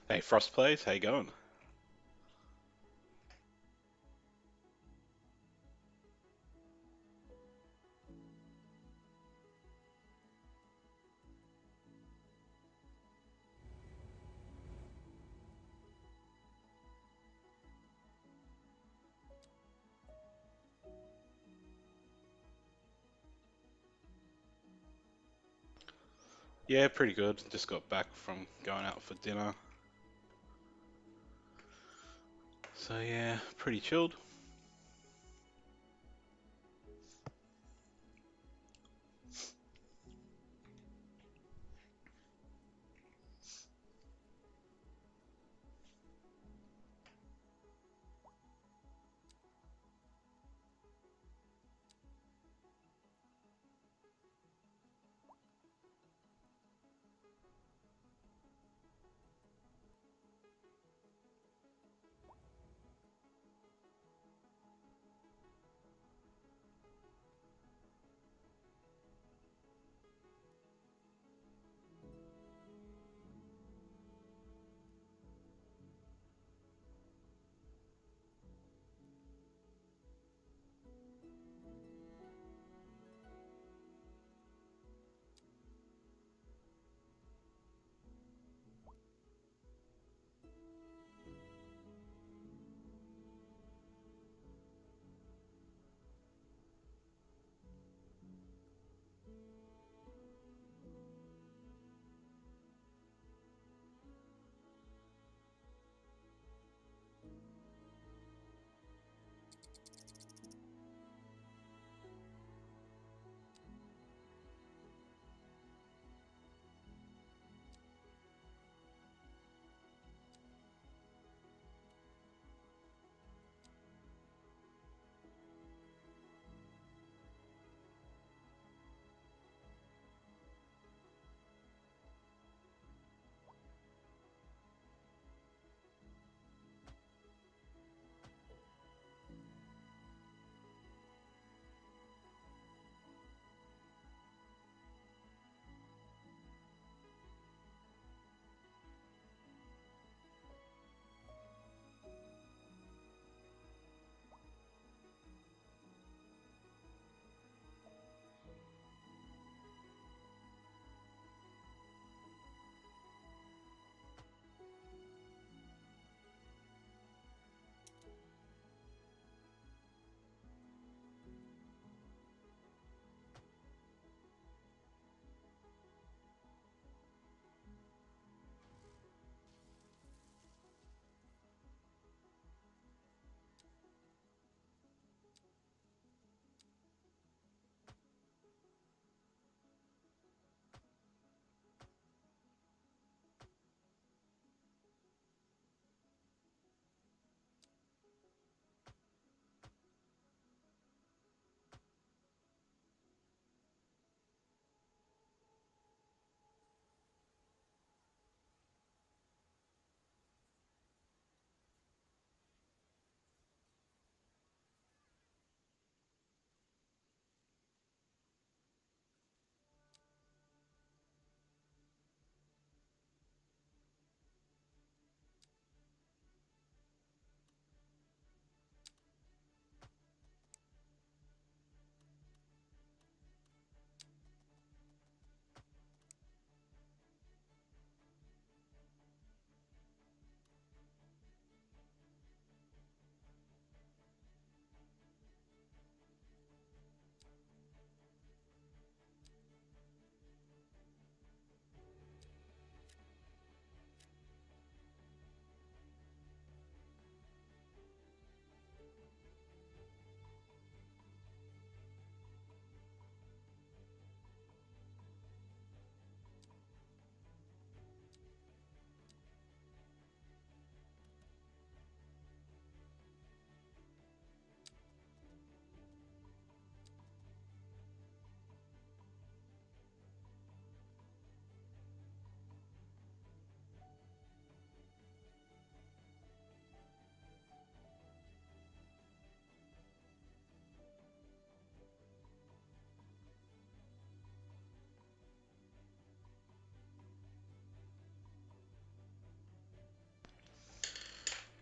Hey, Frost Plays, how you going? Yeah, pretty good. Just got back from going out for dinner. So yeah, pretty chilled.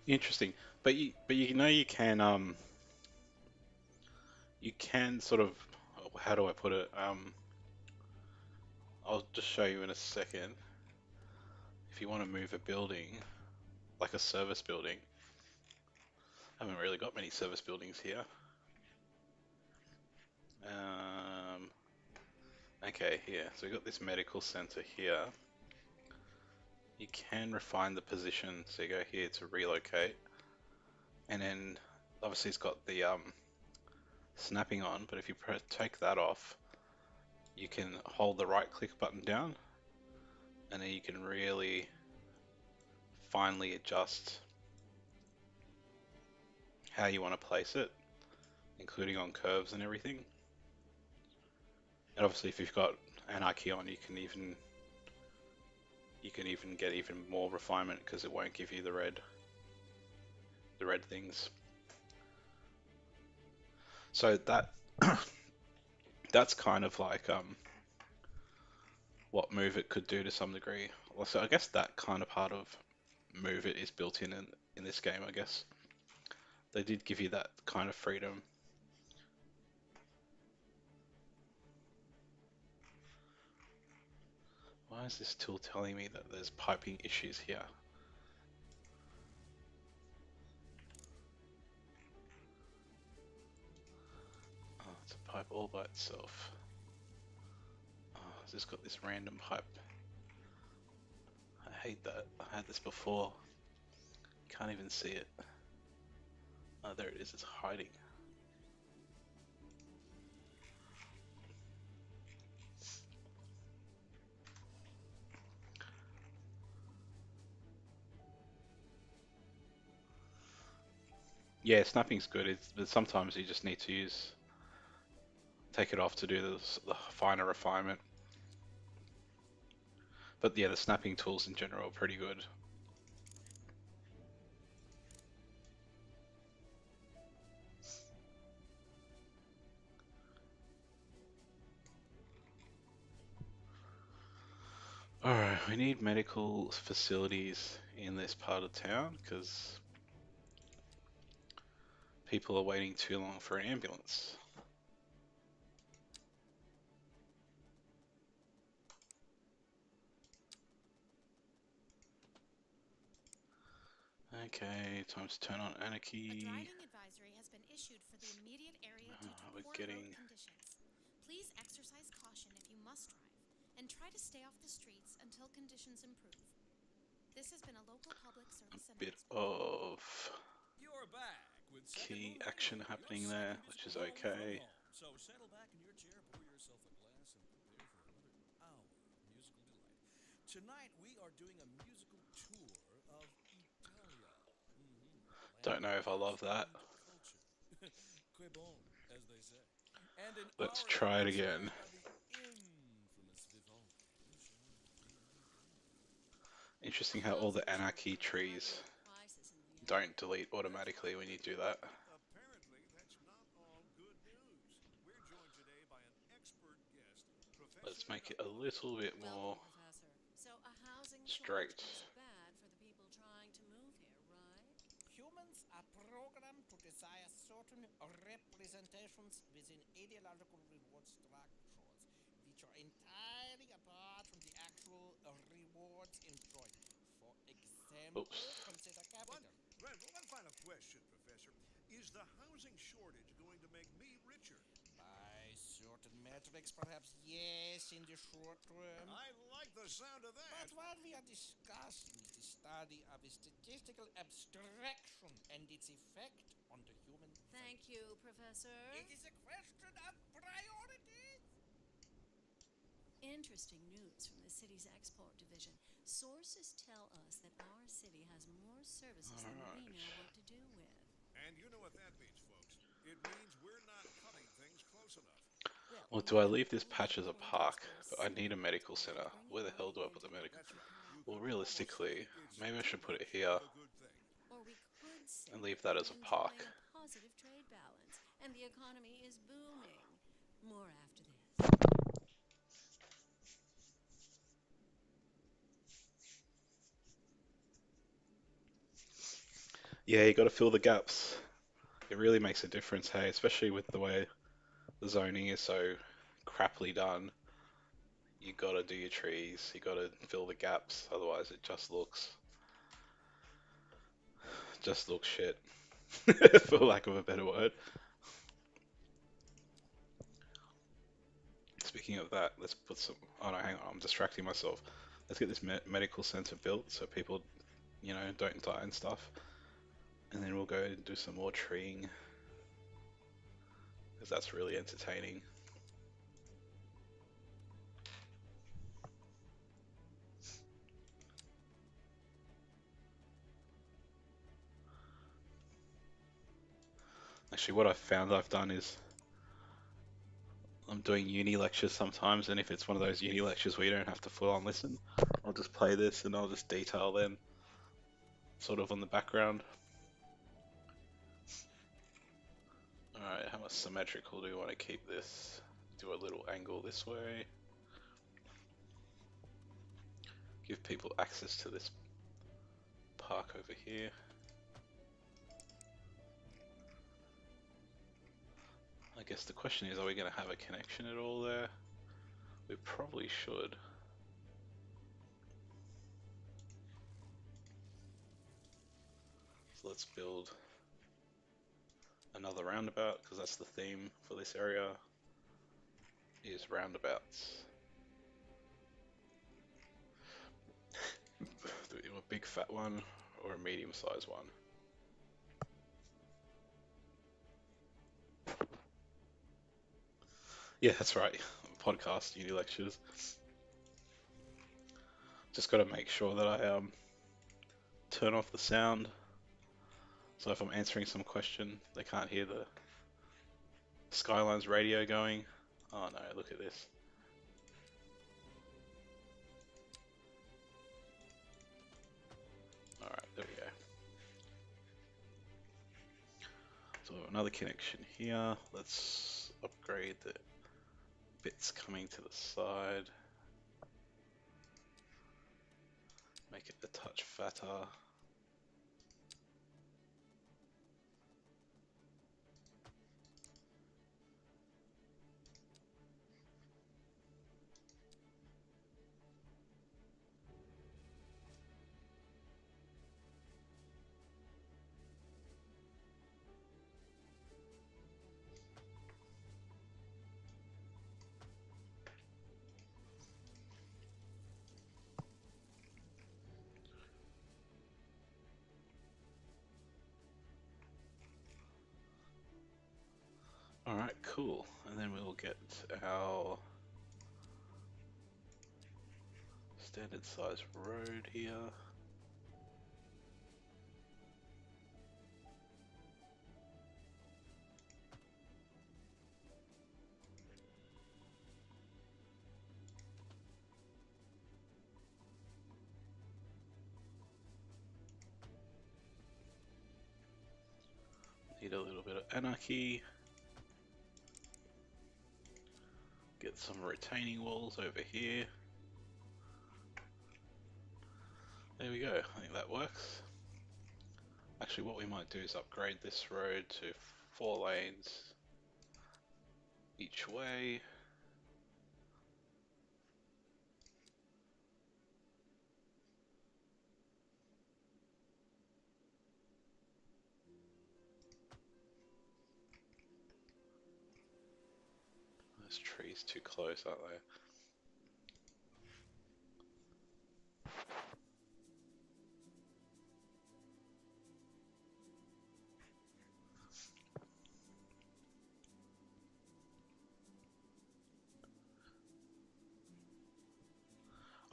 Interesting. But you know you can sort of, how do I put it? I'll just show you in a second. If you want to move a building, like a service building, I haven't really got many service buildings here. Um, okay, here. So we've got this medical center here. You can refine the position. So you go here to relocate, and then obviously it's got the snapping on. But if you take that off, you can hold the right click button down, and then you can really finely adjust how you want to place it, including on curves and everything. And obviously, if you've got anarchy on, you can even get even more refinement because it won't give you the red things. So that's kind of like what Move It could do to some degree. Also, I guess that kind of part of Move It is built in this game. I guess they did give you that kind of freedom. Why is this tool telling me that there's piping issues here? Oh, it's a pipe all by itself. Oh, it's just got this random pipe. I hate that. I had this before. Can't even see it. Oh, there it is. It's hiding. Yeah, snapping's good. But sometimes you just need to take it off to do the finer refinement. But yeah, the snapping tools in general are pretty good. Alright, we need medical facilities in this part of town because people are waiting too long for an ambulance. Okay, time to turn on A anarchy. driving advisory has been issued for the immediate area due to We're poor road getting conditions. Please exercise caution if you must drive, and try to stay off the streets until conditions improve. This has been a local public a service bit announcement. of You're back with Second key Move action Radio, your happening there, second which musical is home from okay. home. So settle back in your chair, pour yourself a glass, and prepare for another hour of musical delight. Tonight we are doing a musical tour of Italia, land Don't of know if I love arts that. and culture. Que bon, as they say. And in Let's our try it selection again. of the infamous Vivaldi, Luciano Pavarotti. Interesting A how all the housing anarchy shortage is trees driving up prices in Vienna. don't delete That's automatically right, when you do Victoria. that. But apparently, that's not all good news. We're joined today by an expert guest, Let's Professor make it a Dr. little bit more Welcome, Professor. So, a housing shortage straight. is bad for the people trying to move here, right? Humans are programmed to desire certain representations within ideological reward structures, which are entirely apart from the actual rewards enjoyed. For example, Oops. consider One, capital. one final question, Professor. Is the housing shortage going to make me richer? By certain metrics, perhaps yes, in the short term. I like the sound of that. But what we are discussing is the study of a statistical abstraction and its effect on the human Thank you, Professor. It is a question of priorities. Interesting news from the city's export division. Sources tell us that our city has more services than we Alright. know what to do with. And you know what that means, folks. It means we're not cutting things close enough. Well, Well, do I now leave this we have patch as a appointed park? our But I need a city medical by center. bringing Where the hell money do I put the into medical? That's right. economy. You Well, could almost realistically, say it's maybe I too should put it much here of a good thing. Or we could say and leave that that as we're a enjoying park. a positive trade balance and the economy is booming. More after this. Yeah, you got to fill the gaps. It really makes a difference, hey, especially with the way the zoning is so crappily done. You got to do your trees, you got to fill the gaps, otherwise it just looks shit, for lack of a better word. Speaking of that, let's put some. Oh no, hang on, I'm distracting myself. Let's get this medical center built so people, don't die and stuff, and then we'll go and do some more treeing because that's really entertaining. Actually, what I've found I've done is I'm doing uni lectures sometimes, and if it's one of those uni lectures where you don't have to full on listen, I'll just play this and I'll just detail them sort of on the background. Alright, how much symmetrical do we want to keep this? Do a little angle this way. Give people access to this park over here. I guess the question is, are we going to have a connection at all there? We probably should. So let's build another roundabout, because that's the theme for this area, is roundabouts. Do we do a big fat one or a medium sized one? Yeah, that's right. Podcast, uni lectures. Just got to make sure that I turn off the sound. So if I'm answering some question, they can't hear the Skylines radio going. Oh no, look at this. Alright, there we go. So another connection here. Let's upgrade the bits coming to the side. Make it a touch fatter. Alright, cool. And then we'll get our standard size road here. Need a little bit of anarchy. Get some retaining walls over here. There we go, I think that works. Actually, what we might do is upgrade this road to 4 lanes each way. Those trees too close, aren't they?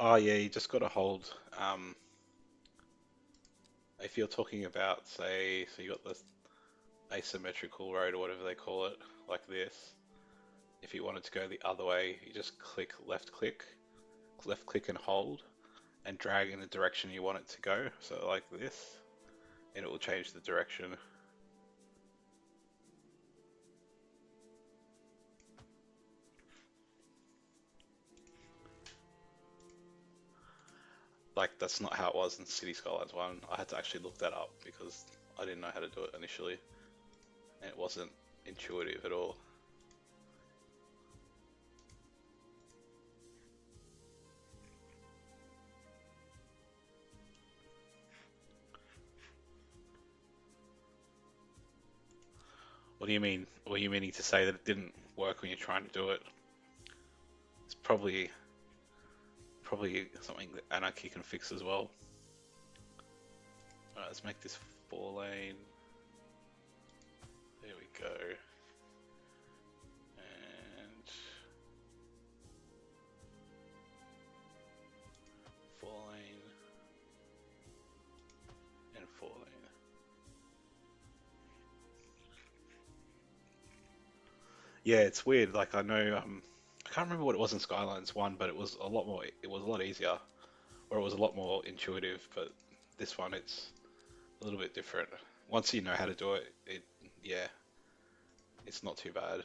Oh yeah, you just gotta hold, if you're talking about, say, so you got this asymmetrical road or whatever they call it, like this. If you wanted to go the other way, you just left click and hold, and drag in the direction you want it to go. So like this, and it will change the direction. Like that's not how it was in City Skylines 1. I had to actually look that up because I didn't know how to do it initially, and it wasn't intuitive at all. What do you mean? Were you meaning to say that it didn't work when you're trying to do it? It's probably something that Anarchy can fix as well. Alright, let's make this 4 lane. There we go. And 4 lane and 4 lane. Yeah, it's weird. Like I know, I can't remember what it was in Skylines 1, but it was a lot more. It was a lot easier, or it was a lot more intuitive. But this one, it's a little bit different. Once you know how to do it, yeah, it's not too bad.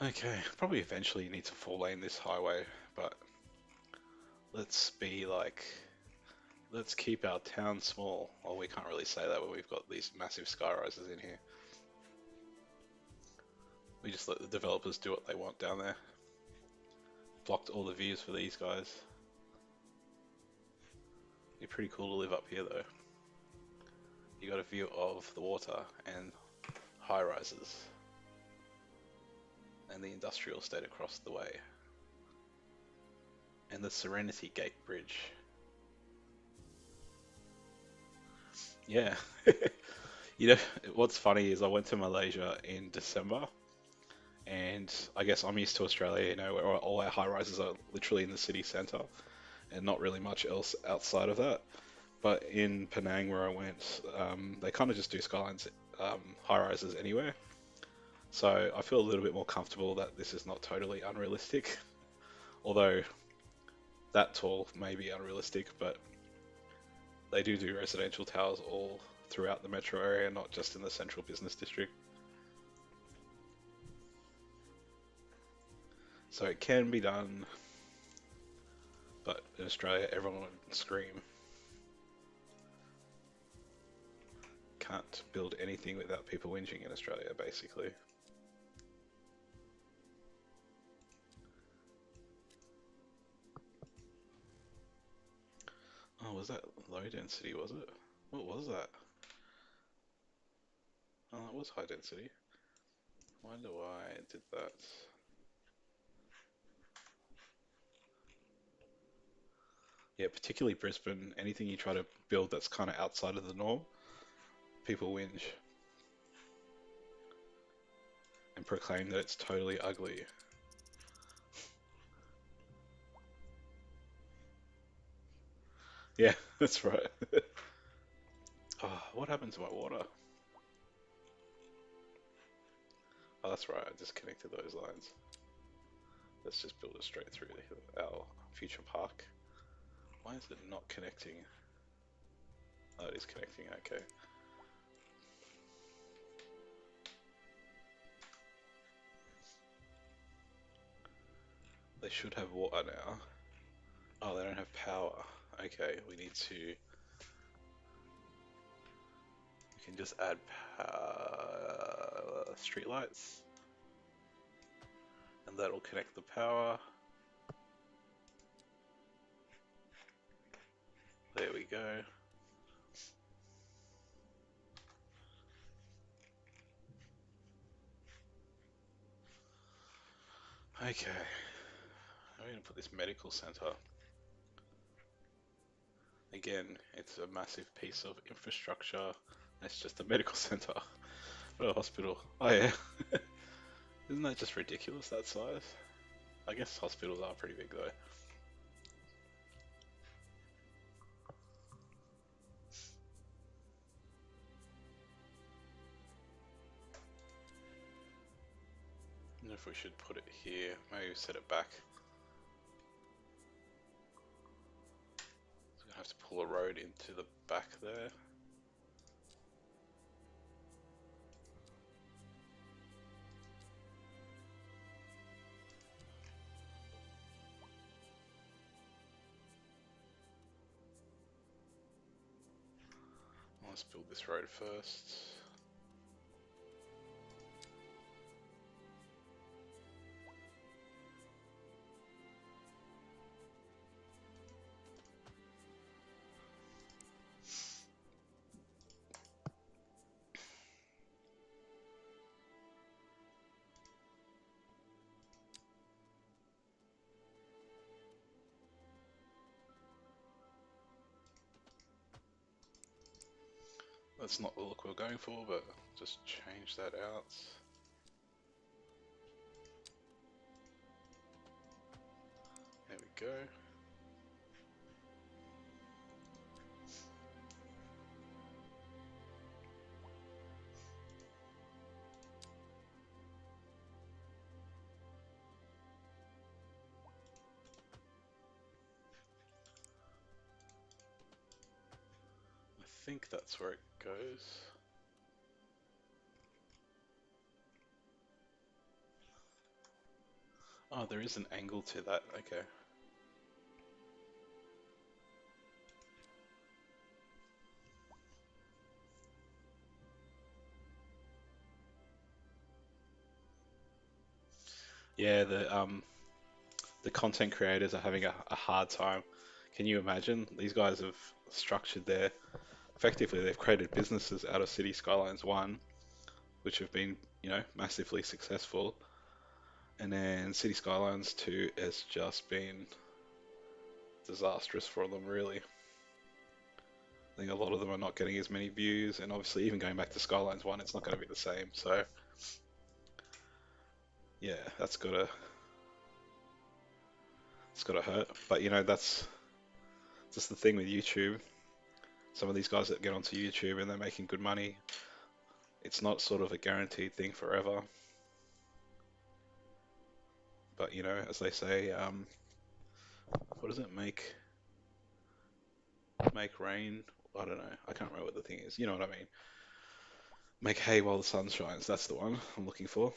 Okay, probably eventually need to 4 lane this highway, but let's be like, let's keep our town small. Well, we can't really say that when we've got these massive skyrises in here. We just let the developers do what they want down there. Blocked all the views for these guys. Be pretty cool to live up here though. You got a view of the water and high rises and the industrial estate across the way and the Serenity Gate Bridge. Yeah. You know, what's funny is I went to Malaysia in December, and I guess I'm used to Australia, you know, where all our high rises are literally in the city centre and not really much else outside of that. But in Penang, where I went, they kind of just do skylines, high rises anywhere. So I feel a little bit more comfortable that this is not totally unrealistic. Although that tall may be unrealistic, but they do residential towers all throughout the metro area, not just in the central business district. So it can be done, but in Australia, everyone would scream. Can't build anything without people whinging in Australia, basically. Oh, was that low density, was it? What was that? Oh, that was high density. Wonder why it did that. Yeah, particularly Brisbane, anything you try to build that's kind of outside of the norm, people whinge and proclaim that it's totally ugly. Yeah, that's right. Oh, what happened to my water? Oh, that's right, I disconnected those lines. Let's just build it straight through our future park. Why is it not connecting? Oh, it is connecting, okay. They should have water now. Oh, they don't have power. Okay, we need to... We can just add streetlights. And that'll connect the power. There we go. Okay. I'm going to put this medical center. Again, it's a massive piece of infrastructure. It's just a medical center. Not a hospital. Oh yeah. Isn't that just ridiculous, that size? I guess hospitals are pretty big though. I don't know if we should put it here. Maybe set it back. So we have to pull a road into the back there. Let's build this road first. That's not the look we're going for, but just change that out. There we go. I think that's where it goes. Oh, there is an angle to that. Okay. Yeah, the content creators are having a hard time. Can you imagine? These guys have structured their effectively they've created businesses out of City Skylines 1, which have been, massively successful. And then City Skylines 2 has just been disastrous for them, really. I think a lot of them are not getting as many views, and obviously, even going back to Skylines 1, it's not going to be the same. So, yeah, it's gotta hurt. But that's just the thing with YouTube. Some of these guys that get onto YouTube and they're making good money, it's not sort of a guaranteed thing forever. But as they say, what does it make rain? I don't know. I can't remember what the thing is. You know what I mean? Make hay while the sun shines. That's the one I'm looking for.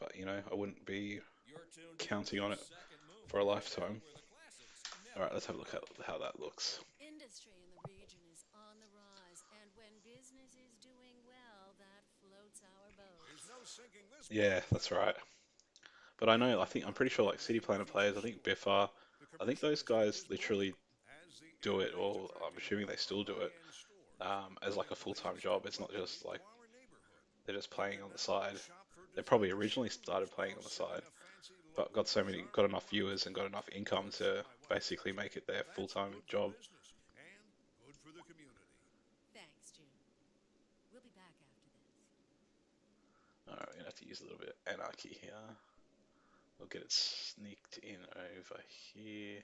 But I wouldn't be You're tuned in counting to on it Second for a Movement, the show lifetime. where the classics All never right, let's have a age. look at how that looks. Industry in the region is on the rise, and when business is doing well, that floats our boat. There's no sinking this Yeah, boat that's without. right. But I know, I'm pretty sure Luxury like City Land Planner players, features I think stores. Biffar, The I think commercial those district guys is literally booming as the do it, evergreens or I'm attracting assuming they more still do it, high-end stores. as like Bring a full-time latest job. It's not technology just to like our neighborhood. they're just You playing can on the now side. shop for They probably designer originally shoes started playing while on the sipping side, a fancy but local got Chardonnay enough viewers and got martini. enough income As to my wife basically tells me, make it their that's full-time good for job. business and good for the community. Thanks, Jim. We'll be back after this. Alright, we're gonna have to use a little bit of anarchy here. We'll get it sneaked in over here.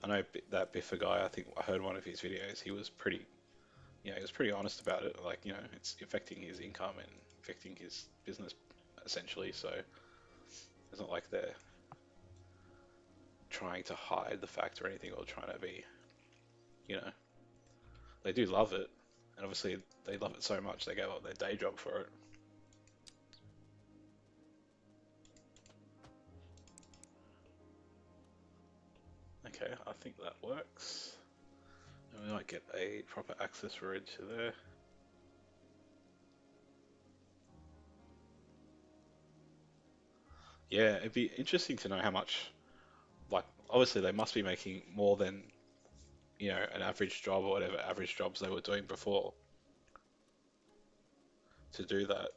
I know that Biffa guy, I think I heard one of his videos, he was pretty honest about it. Like, it's affecting his income and affecting his business essentially. So it's not like they're trying to hide the fact or anything or trying to be, you know, they do love it. And obviously they love it so much they gave up their day job for it. Okay, I think that works. And we might get a proper access road to there. Yeah, it'd be interesting to know how much, like, obviously they must be making more than, an average job or whatever average jobs they were doing before to do that.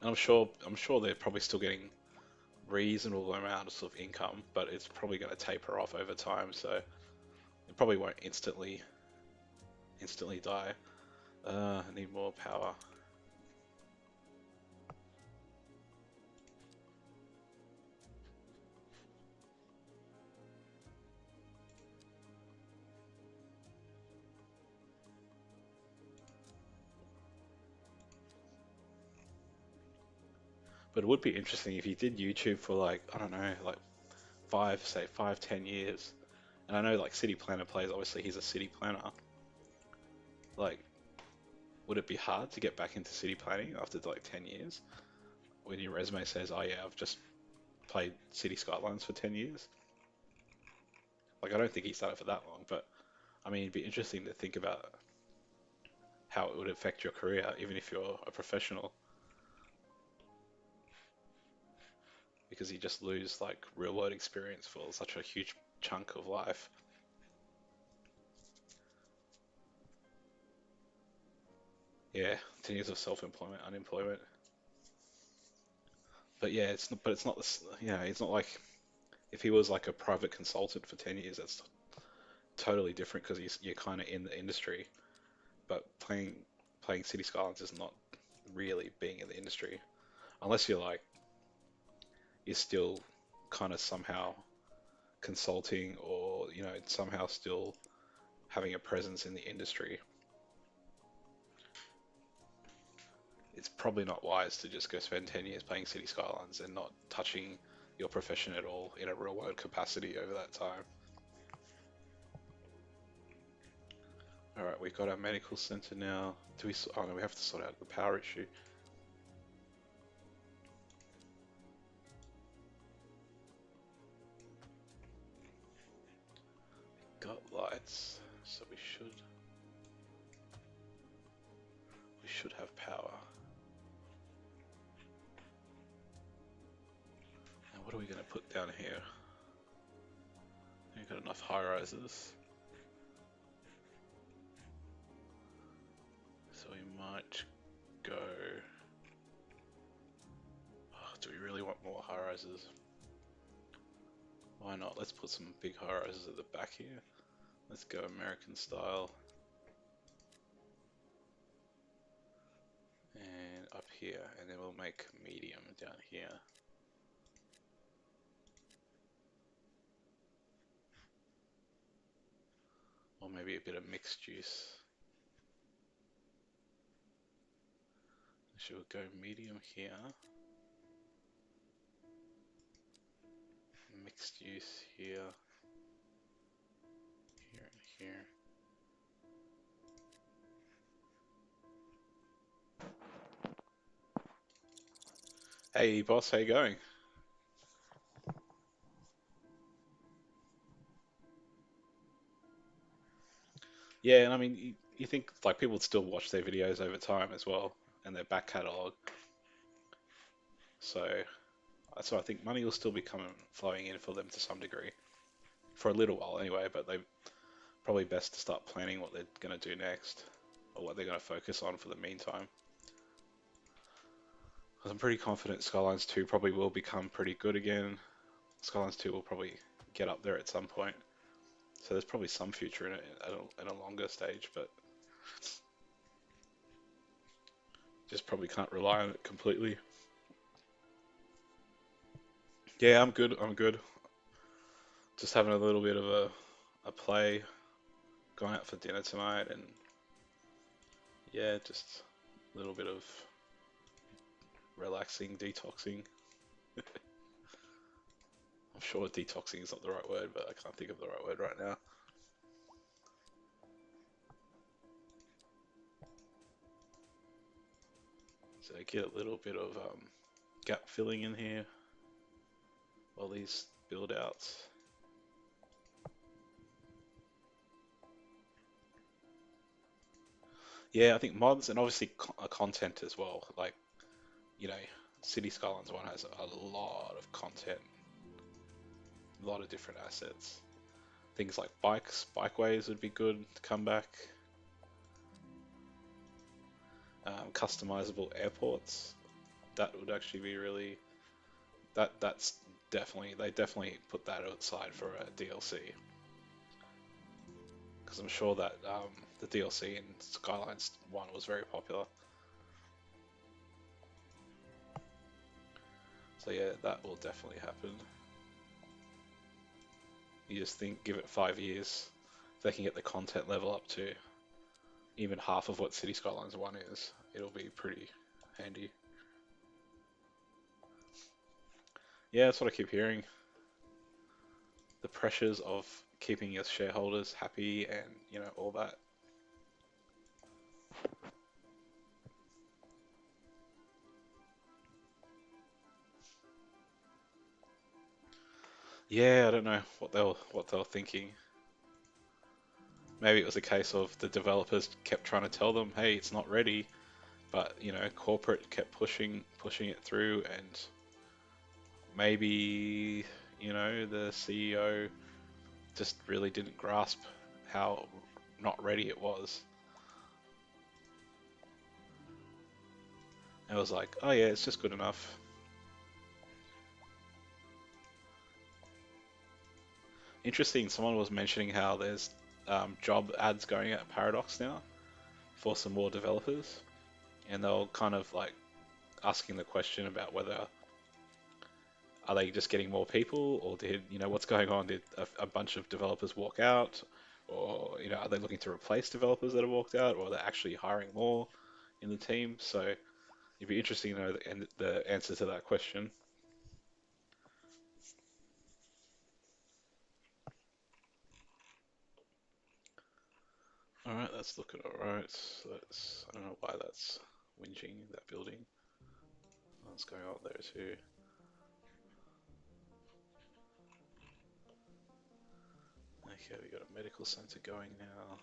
And I'm sure they're probably still getting reasonable amounts of income, but it's probably going to taper off over time, so it probably won't instantly die. I need more power. But it would be interesting if you did YouTube for like, I don't know, like 5, say 5, 10 years, And I know like City Planner plays, obviously he's a city planner. Like, would it be hard to get back into city planning after like 10 years? When your resume says, oh yeah, I've just played City Skylines for 10 years. Like, I don't think he's done it for that long, but I mean, it'd be interesting to think about how it would affect your career, even if you're a professional, because you just lose like real world experience for such a huge chunk of life. Yeah, 10 years of self-employment, unemployment. But yeah, it's not this, it's not like if he was like a private consultant for 10 years, that's totally different because you're kind of in the industry. But playing City Skylines is not really being in the industry, unless you're still kind of somehow consulting or somehow still having a presence in the industry. It's probably not wise to just go spend 10 years playing City Skylines and not touching your profession at all in a real world capacity over that time. Alright, we've got our medical center now. Oh no, we have to sort out the power issue. Got lights, so we should have power. And what are we going to put down here? We've got enough high rises. So we might go. Oh, do we really want more high rises? Why not? Let's put some big high rises at the back here. Let's go American style. And up here, and then we'll make medium down here. Or maybe a bit of mixed use. Should we go medium here? Mixed use here. Here and here. Hey boss, how you going? Yeah, and I mean, you think like people would still watch their videos over time as well, and their back catalog. So I think money will still be flowing in for them to some degree, for a little while anyway. But they probably best to start planning what they're gonna do next, or what they're gonna focus on for the meantime. Because I'm pretty confident Skylines 2 probably will become pretty good again. Skylines 2 will probably get up there at some point. So there's probably some future in it at a longer stage, but just probably can't rely on it completely. Yeah, I'm good. I'm good. Just having a little bit of a play, going out for dinner tonight, and yeah, just a little bit of relaxing, detoxing. I'm sure detoxing is not the right word, but I can't think of the right word right now. So get a little bit of gap filling in here while these build outs. Yeah, I think mods and obviously content as well. Like, you know, City Skylines 1 has a lot of content, a lot of different assets. Things like bikeways would be good to come back. Customizable airports, that would actually be really, that's definitely, they definitely put that outside for a DLC. Because I'm sure that the DLC in Skylines 1 was very popular. So yeah, that will definitely happen. You just think, give it 5 years, if they can get the content level up to even half of what City Skylines 1 is, it'll be pretty handy. Yeah, that's what I keep hearing. The pressures of keeping your shareholders happy and all that. Yeah, I don't know what they were thinking. Maybe it was a case of the developers kept trying to tell them, hey, it's not ready, but corporate kept pushing it through, and maybe the CEO just really didn't grasp how not ready it was. It was like, oh yeah, it's just good enough. Interesting, someone was mentioning how there's job ads going at Paradox now for some more developers, and they were kind of like asking the question about whether are they just getting more people, or did what's going on? Did a bunch of developers walk out, or are they looking to replace developers that have walked out, or are they actually hiring more in the team? So it'd be interesting to know the answer to that question. All right, let's look at all right. So I don't know why that's whinging that building. What's going on there too? Okay, we got a medical center going now.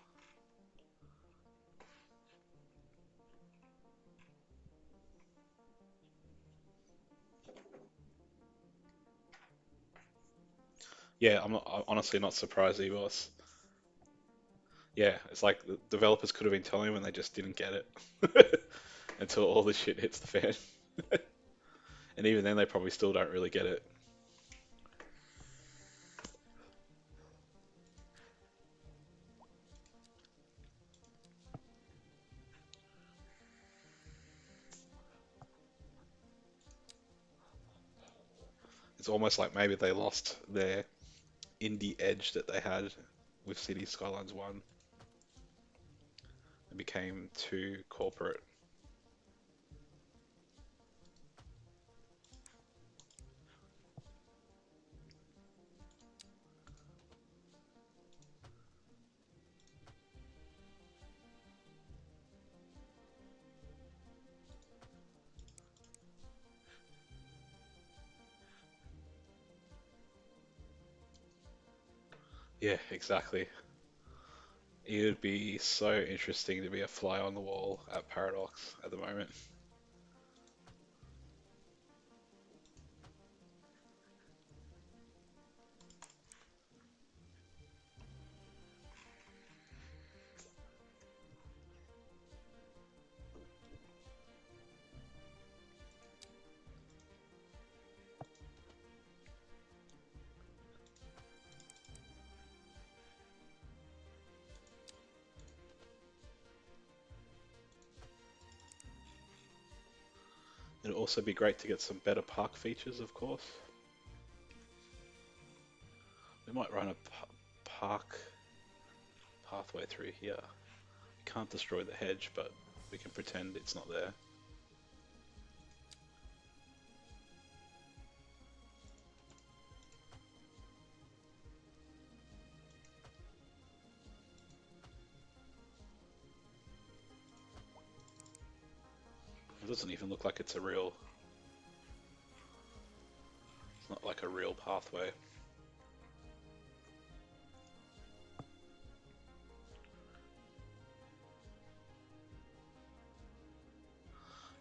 Yeah, I'm honestly not surprised he was. Yeah, it's like the developers could have been telling him and they just didn't get it until all this shit hits the fan. And even then, they probably still don't really get it. It's almost like maybe they lost their indie edge that they had with City Skylines 1 and became too corporate. Yeah, exactly. It would be so interesting to be a fly on the wall at Paradox at the moment. It'd also be great to get some better park features, of course. We might run a park pathway through here. We can't destroy the hedge, but we can pretend it's not there. It doesn't even look like it's a real. It's not like a real pathway.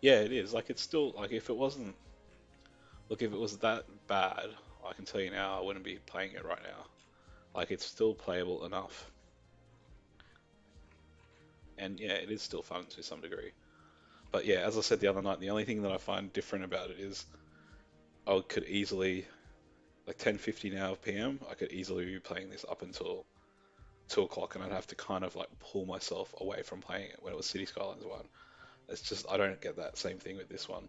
Yeah, it is. Like it's still like if it wasn't. Look, if it was that bad, I can tell you now, I wouldn't be playing it right now. Like it's still playable enough, and yeah, it is still fun to some degree. But yeah, as I said the other night, the only thing that I find different about it is I could easily, like 10:50 now PM, I could easily be playing this up until 2 o'clock, and I'd have to kind of like pull myself away from playing it when it was City Skylines 1. It's just I don't get that same thing with this one.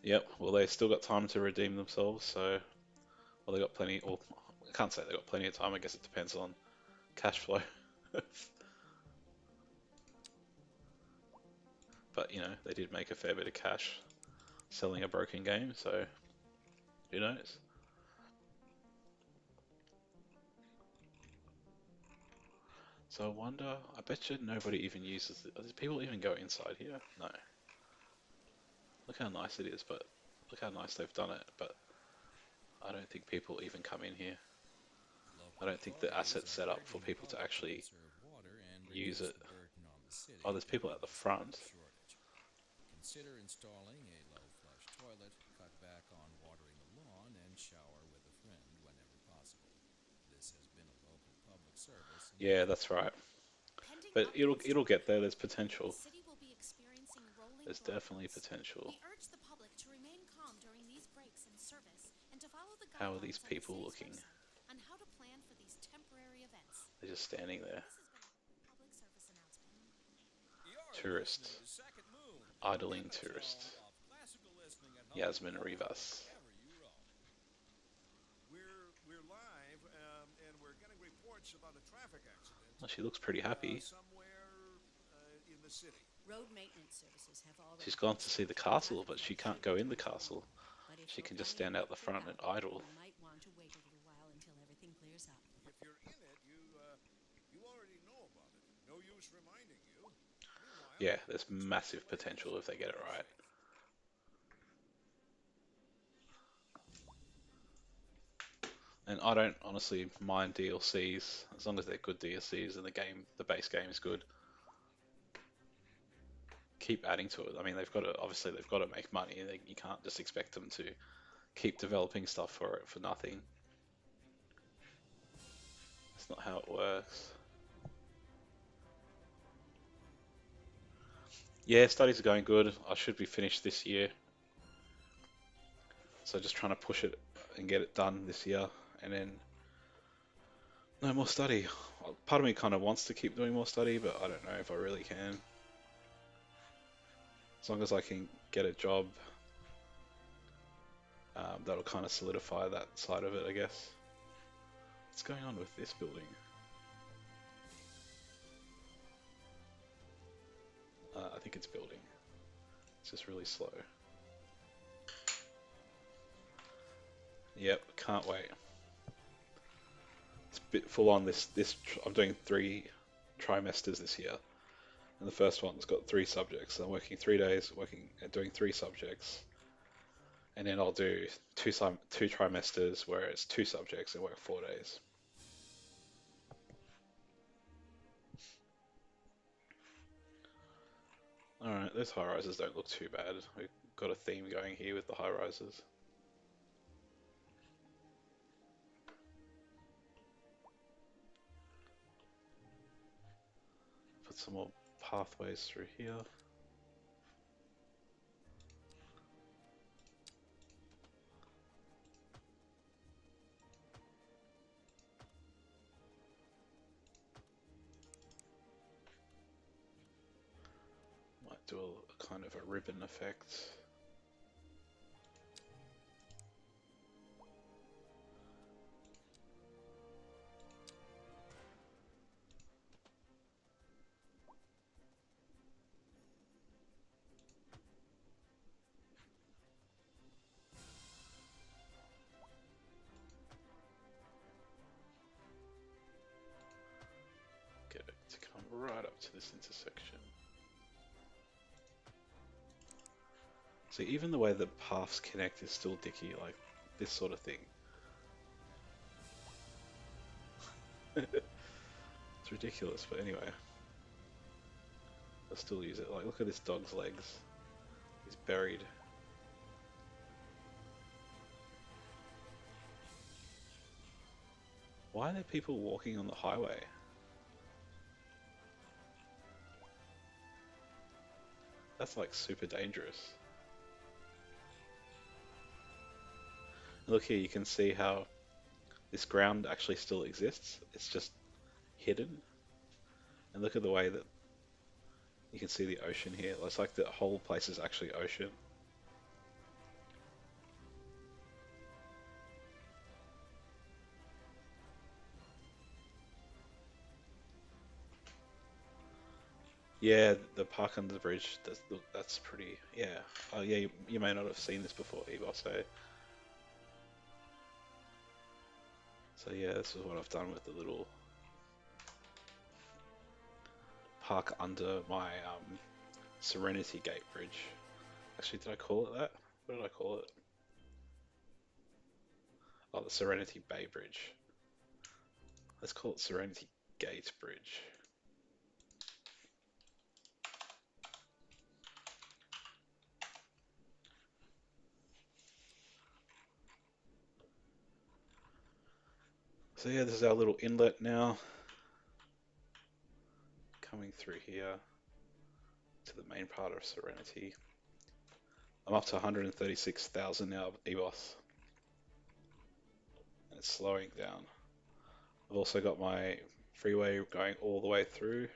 Yep. Well, they still got time to redeem themselves, so well they got plenty. Or I can't say they got plenty of time. I guess it depends on cash flow. But you know, they did make a fair bit of cash selling a broken game, so who knows? So I wonder, I bet you nobody even uses it. Does people even go inside here? No. Look how nice it is, but look how nice they've done it, but I don't think people even come in here. I Local don't think the authorities asset's are set up for urging the people to public to actually conserve water and use reduce it. the burden on the city Oh, there's people at the during this water front. shortage. Consider installing a low-flush toilet, cut back on watering the lawn, and shower with a friend whenever possible. This has been a local public service Yeah, announcement. that's right. Pending But it'll updates to it'll our get there. There's plan, the potential. city will be experiencing rolling There's definitely blackouts. potential. We urge the public to remain calm during these breaks in service and to follow the How are these guidelines on the people city's looking? website on how to plan for these temporary events. They're just standing there. This has been a public service announcement. You're listening Tourists. to Second Moon, the Idling epitome tourists. of classical listening at home Yasmin or Rivas. wherever you roam. We're live, and we're getting reports about a traffic accident Well, she looks pretty happy. somewhere in the city. Road maintenance services have already She's gone to see the castle, traffic but she flow can't should go be in the turned castle. normal. But if She you're can just planning stand out a the trip front and out, idle. you might want to wait a little while until everything clears up. If you're in it, you already know about it. No use reminding you. Meanwhile, Yeah, there's construction massive delays potential if they get it remain right. safe. And I don't honestly mind DLCs as long as they're good DLCs and the base game is good. Keep adding to it. I mean, obviously they've got to make money. You can't just expect them to keep developing stuff for it for nothing. That's not how it works. Yeah, studies are going good. I should be finished this year. So just trying to push it and get it done this year, and then no more study. Part of me kind of wants to keep doing more study, but I don't know if I really can. As long as I can get a job, that'll kind of solidify that side of it, I guess. What's going on with this building? I think it's building. It's just really slow. Yep, can't wait. It's a bit full on. I'm doing 3 trimesters this year, and the first one's got 3 subjects. I'm working 3 days, doing 3 subjects, and then I'll do two trimesters where it's 2 subjects and work 4 days. All right, those high rises don't look too bad. We've got a theme going here with the high rises. Put some more pathways through here. Might do a kind of a ribbon effect. Get it to come right up to this intersection. See, even the way the paths connect is still dicky, like this sort of thing. It's ridiculous, but anyway. I'll still use it. Like, look at this dog's legs. He's buried. Why are there people walking on the highway? That's like super dangerous. Look here, you can see how this ground actually still exists. It's just hidden. And look at the way that you can see the ocean here. It's like the whole place is actually ocean. Yeah, the park under the bridge. That's pretty. Yeah. Oh yeah, you may not have seen this before, Evo. So yeah, this is what I've done with the little park under my Serenity Gate Bridge. Actually, did I call it that? What did I call it? Oh, the Serenity Bay Bridge. Let's call it Serenity Gate Bridge. So yeah, this is our little inlet now, coming through here to the main part of Serenity. I'm up to 136,000 now, EBOS, and it's slowing down. I've also got my freeway going all the way through,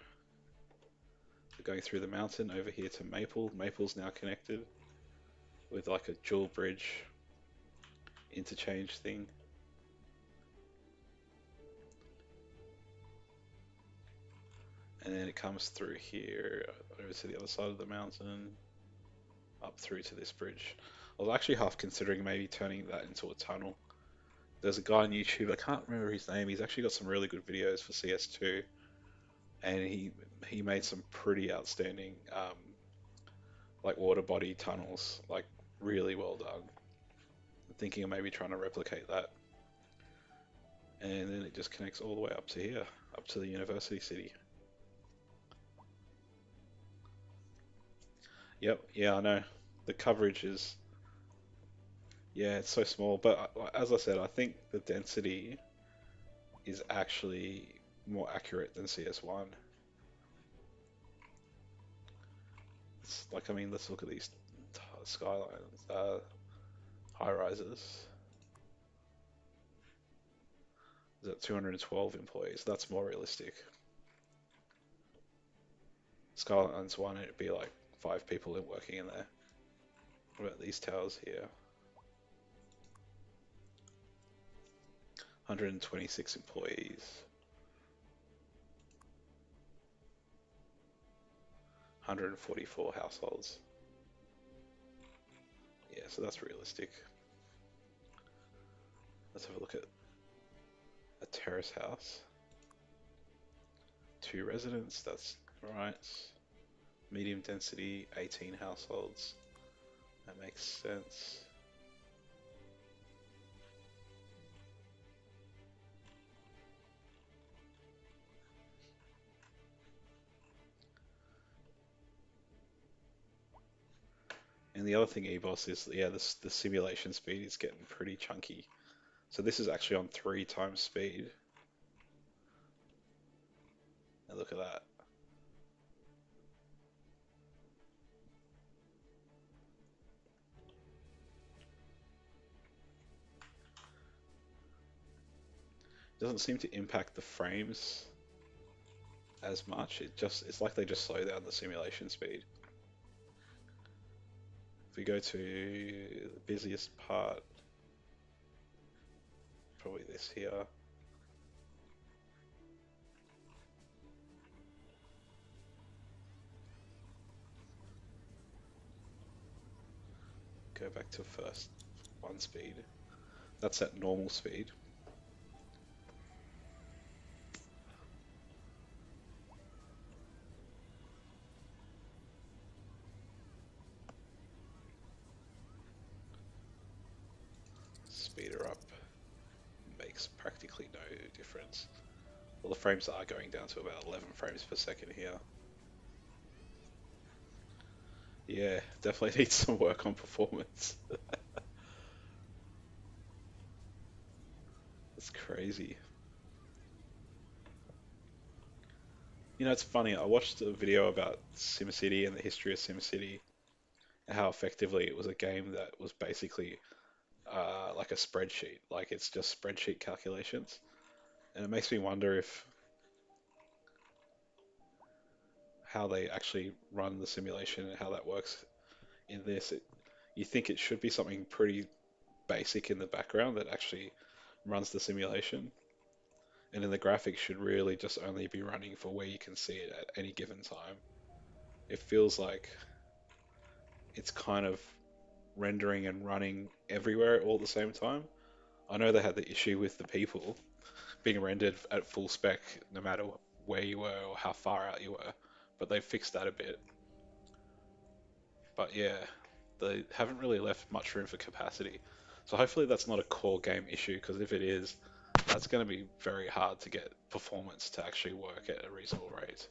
going through the mountain over here to Maple. Maple's now connected with like a dual bridge interchange thing. And then it comes through here over to the other side of the mountain, up through to this bridge. I was actually half considering maybe turning that into a tunnel. There's a guy on YouTube, I can't remember his name, he's actually got some really good videos for CS2, and he made some pretty outstanding like water body tunnels, like really well done. I'm thinking of maybe trying to replicate that. And then it just connects all the way up to here, up to the university city. Yep, yeah, I know. The coverage is, yeah, it's so small, but as I said, I think the density is actually more accurate than CS1. It's like, I mean, let's look at these skylines, high rises. Is that 212 employees? That's more realistic. Skylines 1, it'd be like 5 people working in there. What about these towers here? 126 employees. 144 households. Yeah, so that's realistic. Let's have a look at a terrace house. 2 residents, that's right. Medium density, 18 households. That makes sense. And the other thing, EBOS, is yeah, the simulation speed is getting pretty chunky. So this is actually on 3 times speed. And look at that. Doesn't seem to impact the frames as much. It's like they just slow down the simulation speed. If we go to the busiest part, probably this here. Go back to first 1 speed. That's at normal speed. Speed her up. Makes practically no difference. Well, the frames are going down to about 11 frames per second here. Yeah, definitely needs some work on performance. It's crazy. You know, it's funny. I watched a video about SimCity and the history of SimCity and how effectively it was a game that was basically like a spreadsheet. Like it's just spreadsheet calculations. And it makes me wonder if how they actually run the simulation and how that works in this. You think it should be something pretty basic in the background that actually runs the simulation. And then the graphics should really just only be running for where you can see it at any given time. it feels like it's kind of rendering and running everywhere all at the same time. I know they had the issue with the people being rendered at full spec no matter where you were or how far out you were, but they fixed that a bit. But yeah, they haven't really left much room for capacity. So hopefully that's not a core game issue, because if it is, that's going to be very hard to get performance to actually work at a reasonable rate.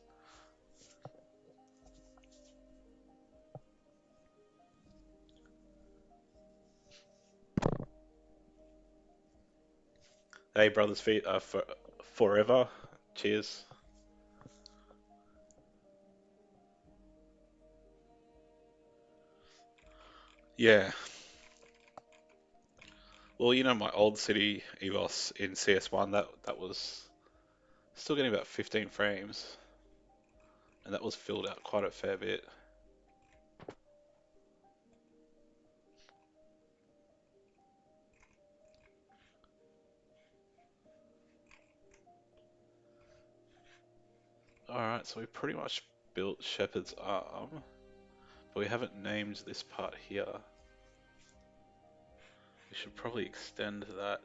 Hey, Brothers Feet, forever. Cheers. Yeah. Well, my old city, EVOS in CS1, that was still getting about 15 frames, and that was filled out quite a fair bit. Alright, so we pretty much built Shepherd's Arm, but we haven't named this part here. We should probably extend that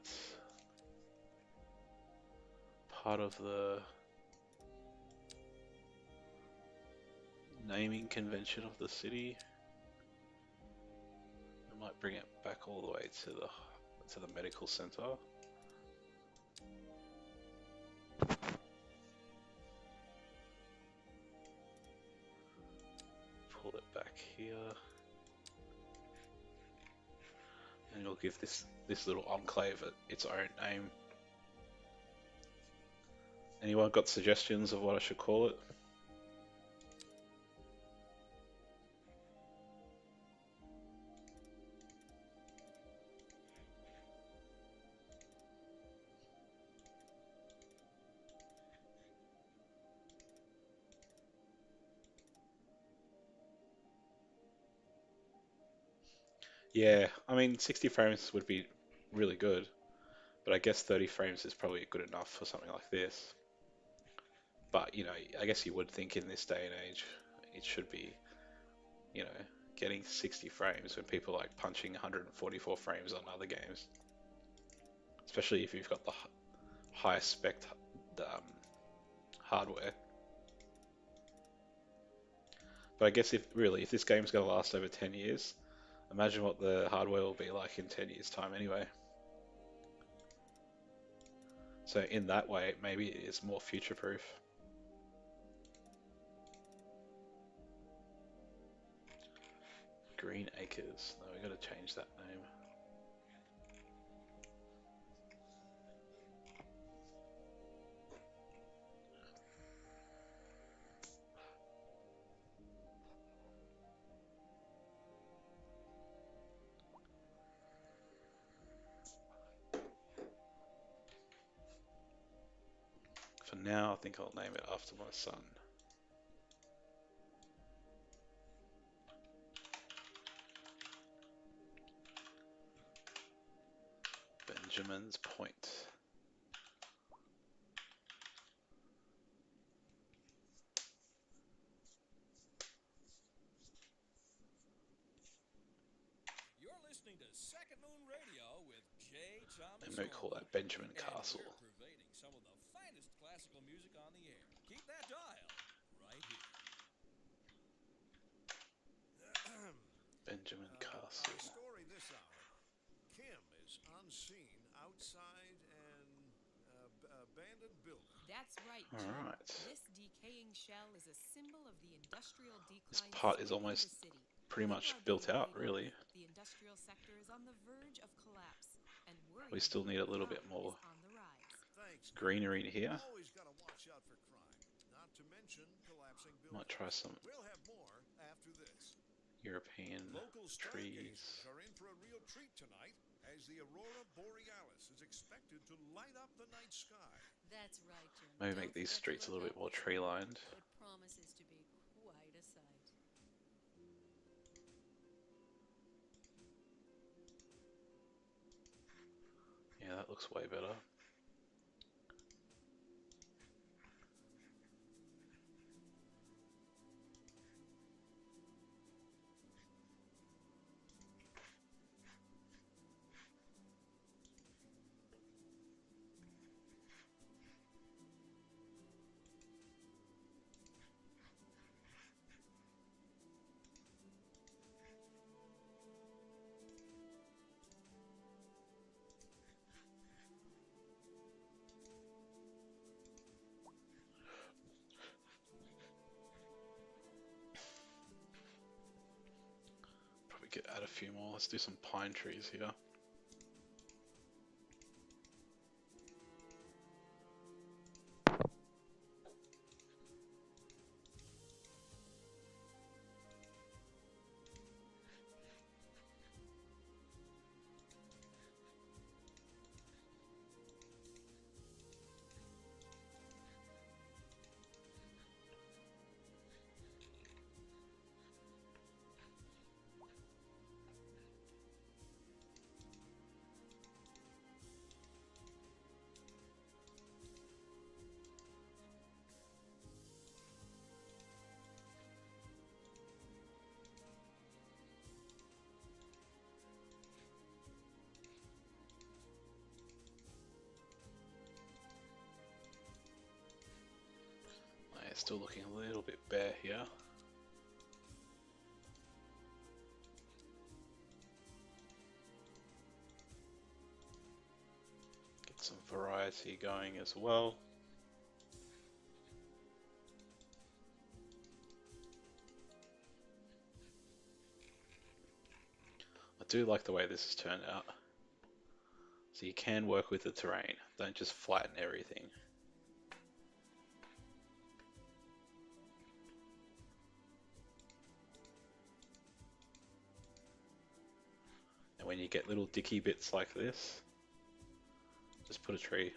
part of the naming convention of the city. We might bring it back all the way to the medical center. Pull it back here. And we'll give this little enclave its own name. Anyone got suggestions of what I should call it? Yeah, I mean 60 frames would be really good, but I guess 30 frames is probably good enough for something like this. But, I guess you would think in this day and age it should be, you know, getting 60 frames when people are like punching 144 frames on other games. Especially if you've got the highest spec um, hardware. But I guess if this game's going to last over 10 years, imagine what the hardware will be like in 10 years' time anyway. So in that way, maybe it is more future-proof. Green Acres. No, we got to change that name. For now, I think I'll name it after my son. Benjamin's Point. You're listening to Second Moon Radio with J. I'm Thomas going to call Norman. that Benjamin And Castle. we're pervading some of the finest classical music on the air. Keep that dial right here. Benjamin Castle. Our story this hour. Kim is on scene outside an abandoned building. That's right, All Jim. right. This decaying shell is a symbol of the industrial This decline part is sweeping almost the city. pretty much built out, really. The industrial sector is on the verge of collapse, and We still need a little bit crime more is on the rise. Thanks. greenery in here. Always got to watch out for crime. Not to mention collapsing Might buildings. try some We'll have more after this. European Local trees. stargazers are in for a real treat tonight as the aurora borealis is expected to light up the night sky. That's right, Jim. Maybe Don't make these forget to streets a look little bit out more this tree morning. lined. It promises to be quite a sight. Yeah, that looks way better. add a few more. Let's do some pine trees here. It's still looking a little bit bare here. Get some variety going as well. I do like the way this has turned out. So you can work with the terrain, don't just flatten everything. And when you get little dicky bits like this, just put a tree.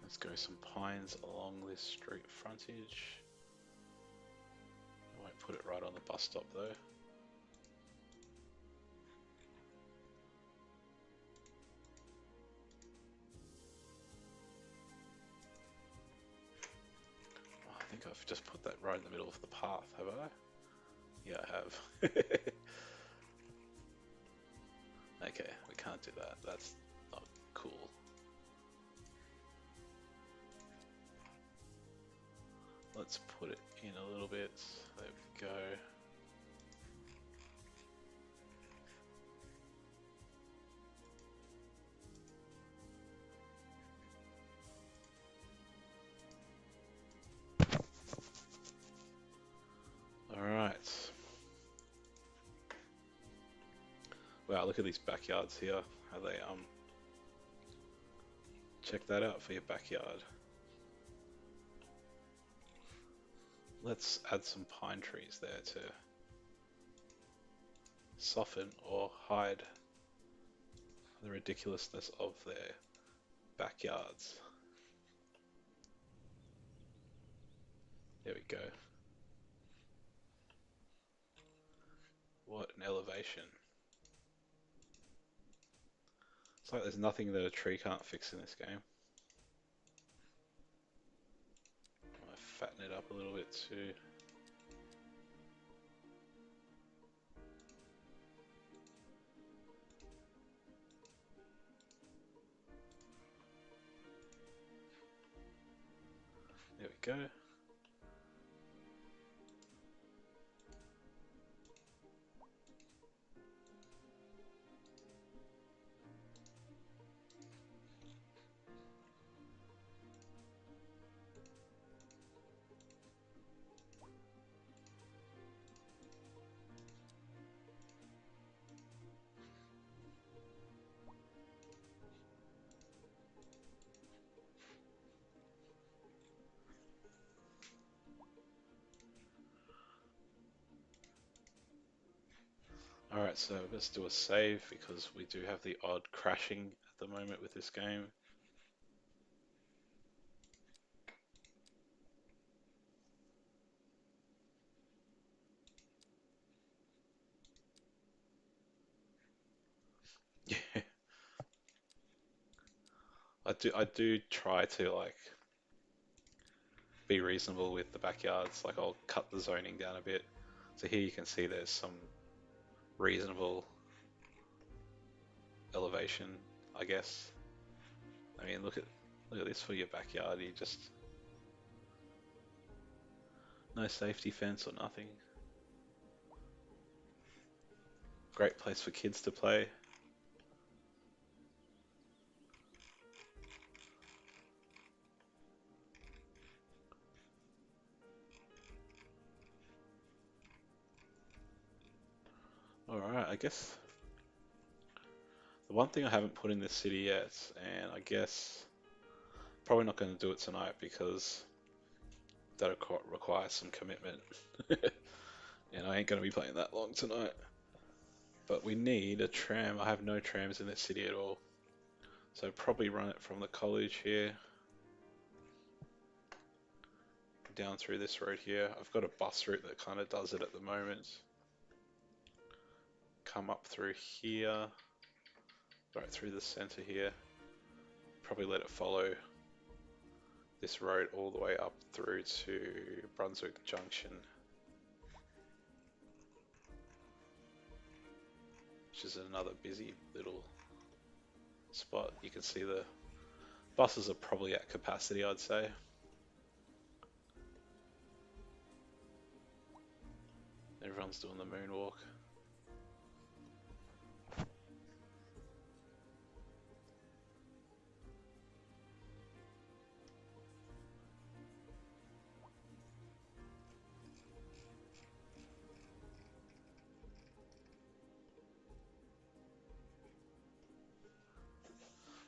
Let's go some pines along this street frontage. I won't put it right on the bus stop though. Oh, I think I've just put that right in the middle of the path, have I? Yeah, I have. Okay, we can't do that. That's not cool. Let's put it in a little bit. There we go. Alright. Wow, look at these backyards here. How they check that out for your backyard. Let's add some pine trees there to soften or hide the ridiculousness of their backyards. There we go. What an elevation. It's like there's nothing that a tree can't fix in this game. I might fatten it up a little bit too. There we go. Alright, so let's do a save because we do have the odd crashing at the moment with this game. Yeah. I do try to like be reasonable with the backyards, like I'll cut the zoning down a bit. So here you can see there's some reasonable elevation, I guess. I mean, look at this for your backyard. You just no safety fence or nothing. Great place for kids to play. Alright, I guess the one thing I haven't put in this city yet, and I guess probably not going to do it tonight because that requires some commitment. And I ain't going to be playing that long tonight. But we need a tram. I have no trams in this city at all. So probably run it from the college here down through this road here. I've got a bus route that kind of does it at the moment. Come up through here, right through the center here. Probably let it follow this road all the way up through to Brunswick Junction, which is another busy little spot. You can see the buses are probably at capacity, I'd say. Everyone's doing the moonwalk.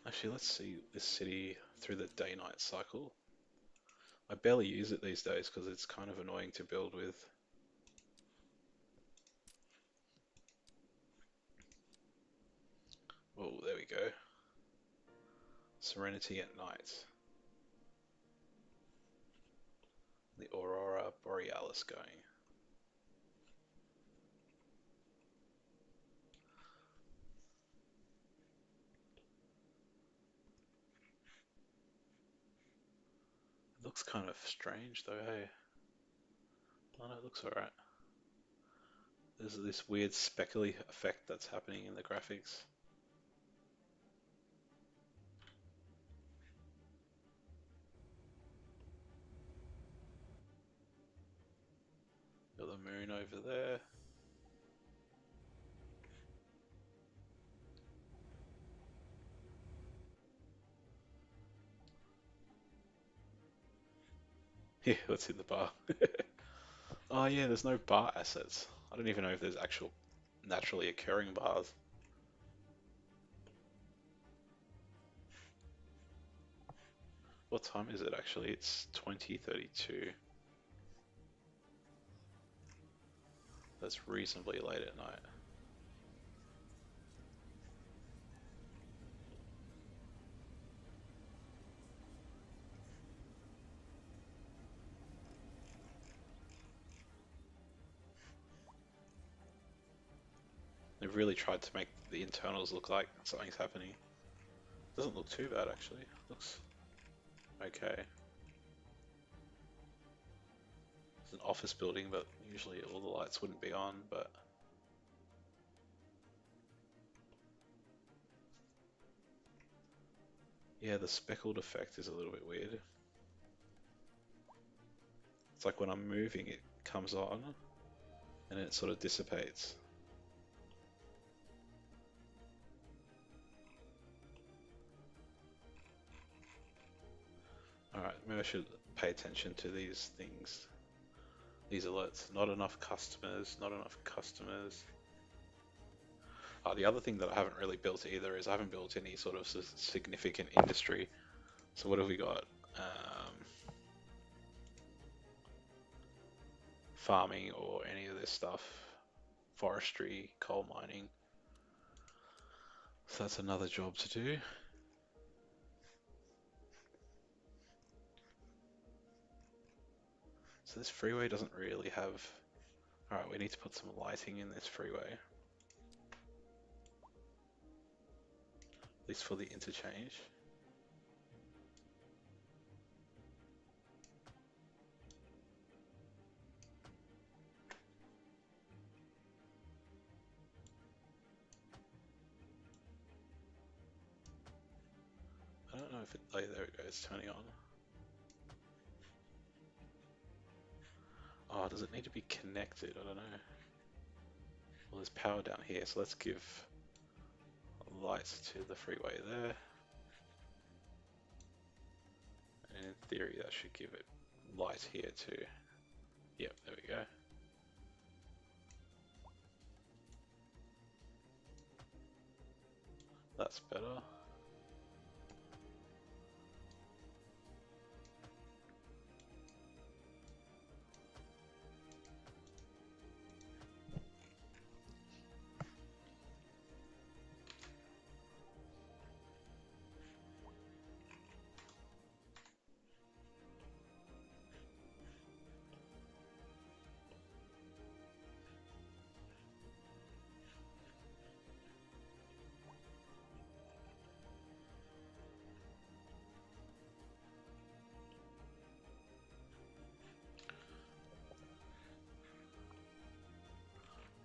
Actually, let's see this city through the day-night cycle. I barely use it these days because it's kind of annoying to build with. Oh, there we go. Serenity at night. The Aurora Borealis going. It looks kind of strange though, hey? Oh no, it looks alright. There's this weird speckly effect that's happening in the graphics. Got the moon over there. Yeah, let's hit the bar. Oh yeah, there's no bar assets. I don't even know if there's actual naturally occurring bars. What time is it actually? It's 20:32. That's reasonably late at night. They've really tried to make the internals look like something's happening. Doesn't look too bad actually. Looks okay. It's an office building, but usually all the lights wouldn't be on, but yeah, the speckled effect is a little bit weird. It's like when I'm moving, it comes on and then it sort of dissipates. Alright, maybe I should pay attention to these things. These alerts. Not enough customers, not enough customers. The other thing that I haven't really built either is I haven't built any sort of significant industry. So what have we got? Farming or any of this stuff. Forestry, coal mining. So that's another job to do. So this freeway doesn't really have... Alright, we need to put some lighting in this freeway. At least for the interchange. I don't know if it... Oh, there it goes, turning on. Oh, does it need to be connected? I don't know. Well, there's power down here, so let's give lights to the freeway there. And in theory, that should give it light here too. Yep, there we go. That's better.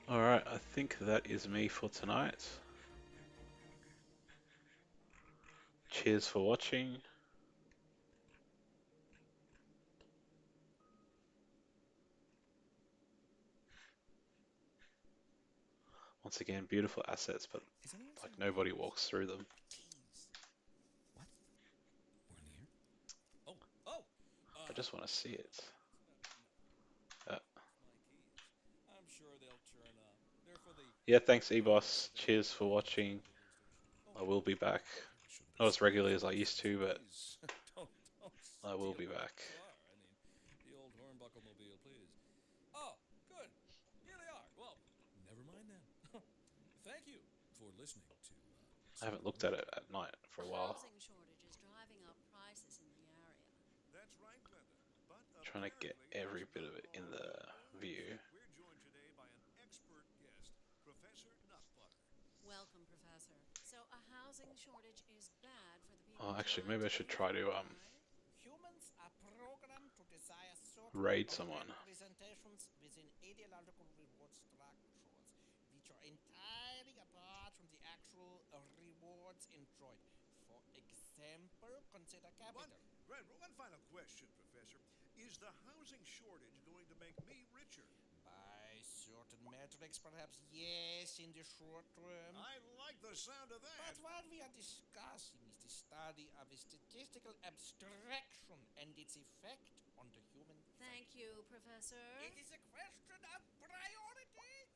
Alright, I think that is me for tonight. Cheers for watching. Once again, beautiful assets, but Has anyone like seen nobody keys? walks through them. Keys. What? We're in here? Oh, oh! I just want to see it. No, Uh, my keys. I'm sure they'll turn up. They're for the yeah, thanks radio Ebos. station Cheers for and the watching. radio station. I will be back. Maybe I shouldn't Not have as said regularly as I anything. used to, but Please, don't I will steal be my back. car. I mean, the old hornbuckle mobile, please. Oh, good. Here they are. Well, never mind then. Thank you for listening to. I haven't looked at it at night for a The while. housing shortage is driving up prices in the area. That's right, Glenda. But Trying to get apparently every that's bit not of it in all the good news. view. We're joined today by an expert guest, Professor Nutbutter. Welcome, Professor. So, a housing shortage is bad for the people Oh, actually, trying maybe I to should live try here, to right? Humans are programmed to desire certain raid someone. representations within ideological reward structures, which are entirely apart from the actual rewards enjoyed. For example, consider capital. One final question, Professor. Is the housing shortage going to make me richer? By certain metrics, perhaps yes, in the short term. I like the sound of that. But what we are discussing is the study of a statistical abstraction and its effect on the human Thank you, Professor. It is a question of priorities.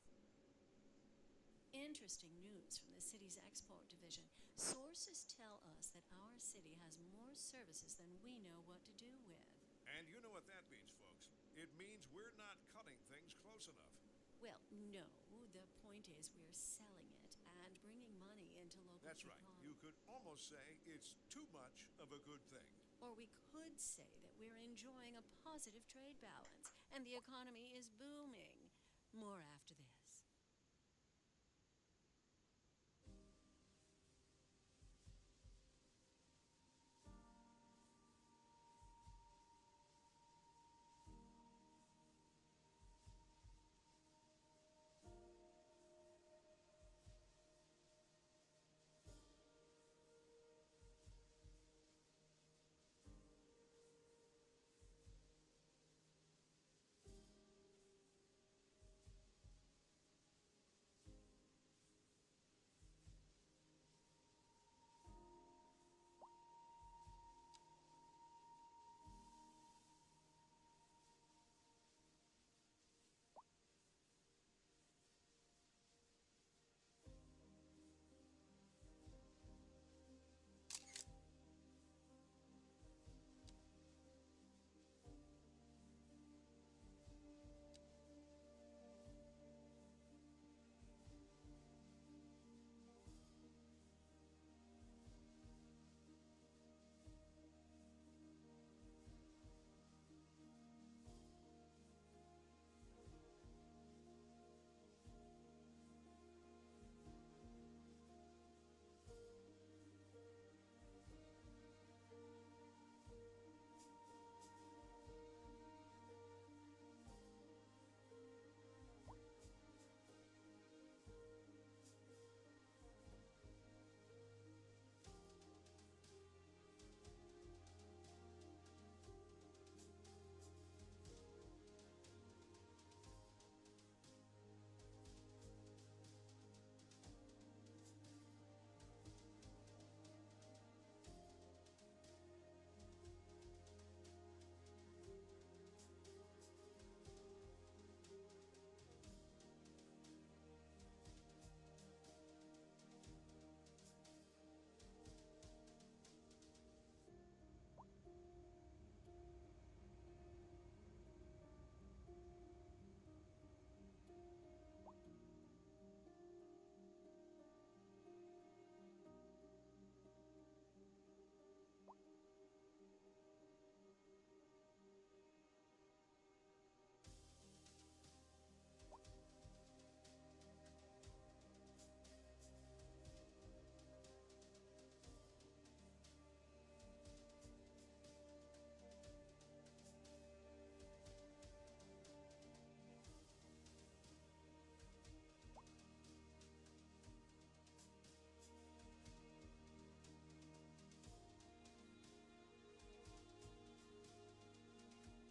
Interesting news from the city's export division. Sources tell us that our city has more services than we know what to do with. And you know what that means, folks. It means we're not cutting things close enough. Well, no. The point is we're selling it and bringing money into local That's right. economy. You could almost say it's too much of a good thing. Or we could say that we're enjoying a positive trade balance and the economy is booming. More after.